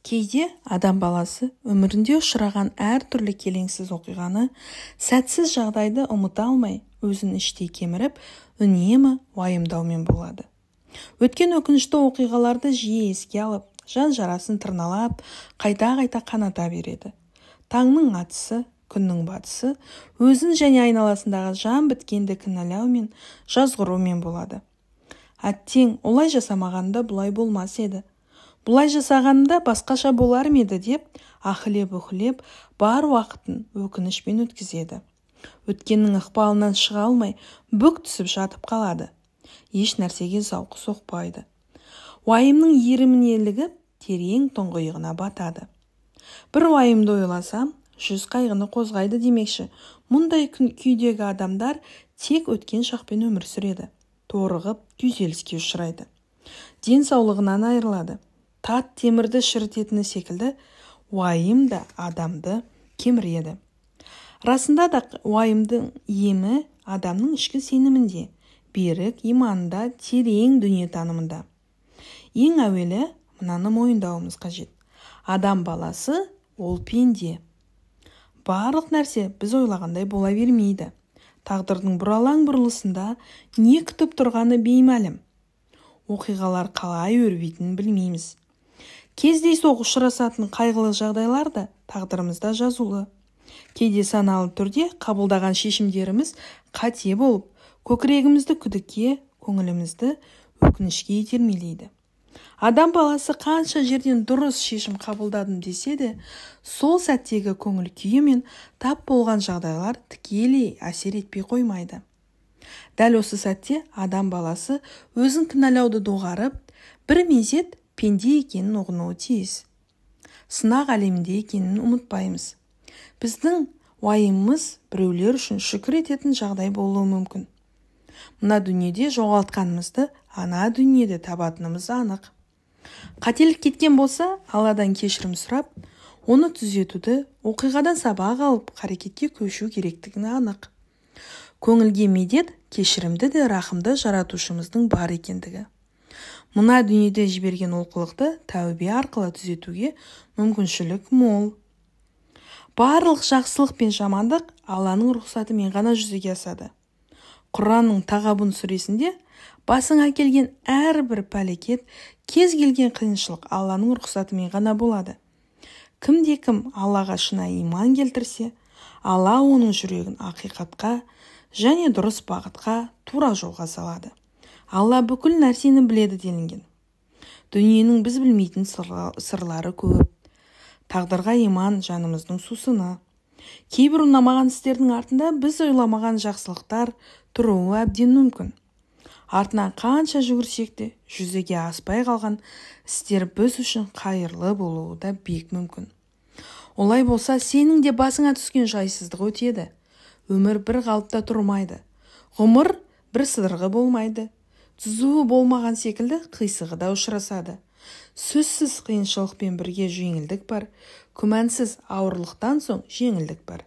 Кейде адам баласы өмірінде ұшыраған әртүрлі келеңсіз оқиғаны, сәтсіз жағдайды ұмыта алмай, өзін іштей кеміріп, үнемі уайымдаумен болады. Өткен өкінішті оқиғаларды жиі еске алып, жан жарасын тырналап, қайта-қайта қаната береді. Таңның атысы, күннің батысы, өзін және айналасындағы жан біткенді кінәлау мен жазғырумен болады. Әттең, олай жасамағанда бұлай болмас еді. Бұлай жасағанда басқаша болар ма еді деп, ахілеп-үхілеп, бар уақытын өкінішпен өткізеді. Өткеннің ықпалынан шыға алмай, бүк түсіп жатып қалады. Еш нәрсеге зауқы соқпайды. Уайымның ерімінелігі терең тұңғиығына батады. Бір уайымды ойласам, 100 қайғыны қозғайды демекші. Мұндай күйдегі адамдар тек өткен шақпен өмір сүреді. Торығып, күйзеліске ұшырайды. Денсаулығынан айырылады. Тат темірді шірітетіні секілді, уайым да адамды кеміреді. Расында да уайымдың емі адамның ішкі сенімінде, берік иманында, терең дүниетанымында. Ең әуелі мынаны мойындауымыз қажет. Адам баласы ол пенде. Барлық нәрсе біз ойлағандай бола бермейді. Тағдырдың бұралаң бұрылысында не күтіп тұрғаны беймәлім. Оқиғалар қалай өрбитінін білмейміз. Кездейсоқ ұшырасатын қайғылы жағдайлар да тағдырымызда жазулы. Кейде саналы түрде қабылдаған шешімдеріміз қате болып, көкірегімізді күдікке, көңілімізді өкінішке итермелейді. Адам баласы қанша жерден дұрыс шешім қабылдадым десе де, сол сәттегі көңіл күйі мен тап болған жағдайлар тікелей әсер етпей қоймайды. Дәл осы сәтте адам баласы өзін кінәлауды доғарып, бір мезет пенде екенін ұғынуы тиіс. Сынақ әлемінде екенін ұмытпаймыз. Біздің уайымымыз біреулер үшін шүкір ететін жағдай болуы мүмкін. Мына дүниеде жоғалтқанымызды ана дүниеде табатынымыз анық. Қателік кеткен болса, Алладан кешірім сұрап, оны түзетуді, оқиғадан сабақ алып, қарекетке көшу керектігіне анық. Көңілге медет, кешірімді де рахымды жаратушымыздың бар екендігі. Мына дүниеде жіберген олқылықты тәубе арқылы түзетуге мүмкіншілік мол. Барлық жақсылық пен жамандық Алланың рұқсатымен ғана жүзеге асады. Құранның Тағабун сүресінде басыңа келген әрбір пәлекет, кез келген қиыншылық Алланың рұқсатымен ғана болады. Кімде-кім Аллаға шынайы иман келтірсе, Алла оның жүрегін ақиқатқа және дұрыс бағытқа, тура жолға салады. Алла бүкіл нәрсені біледі делінген. Дүниенің біз білмейтін сырлары көп. Тағдырға иман жанымыздың сусыны. Кейбір ұнамаған істердің артында біз ойламаған жақсылықтар тұруы әбден мүмкін. Артынан қанша жүгірсек те жүзеге аспай қалған істер біз үшін қайырлы болуы да бек мүмкін. Олай болса, сенің де басыңа түскен жайсыздық өтеді. Өмір бір қалыпта тұрмайды. Ғұмыр бір сыдырғы болмайды. Түзуі болмаған секілді қисығы да ұшырасады. Сөзсіз қиыншылықпен бірге жеңілдік бар. Күмәнсіз ауырлықтан соң жеңілдік бар.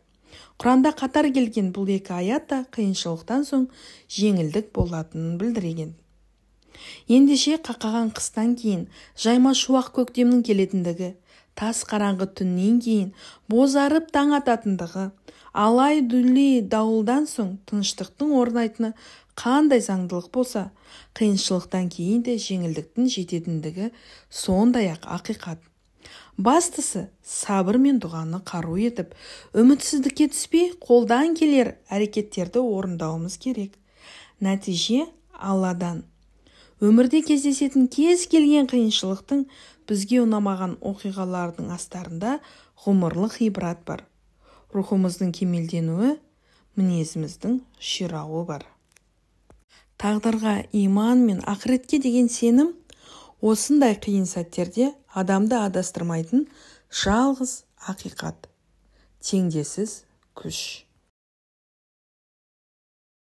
Құранда қатар келген бұл екі аят та қиыншылықтан соң жеңілдік болатынын білдірген. Ендеше қақаған қыстан кейін жайма шуақ көктемнің келетіндігі, тас қараңғы түннен кейін бозарып таң ататындығы, алай-дүлей дауылдан соң тыныштықтың орнайтыны қандай заңдылық болса, қиыншылықтан кейін де жеңілдіктің жететіндігі сондай-ақ ақиқат. Бастысы сабыр мен дұғаны қару етіп, үмітсіздікке түспей, қолдан келер әрекеттерді орындауымыз керек. Нәтиже Алладан. Өмірде кездесетін кез келген қиыншылықтың бізге ұнамаған оқиғалардың астарында ғұмырлық ғибрат бар. Рухымыздың кемелденуі, мінезіміздің ширауы бар. Тағдырға иман мен ақыретке деген сенім осындай қиын сәттерде адамды адастырмайтын жалғыз ақиқат, теңдессіз күш.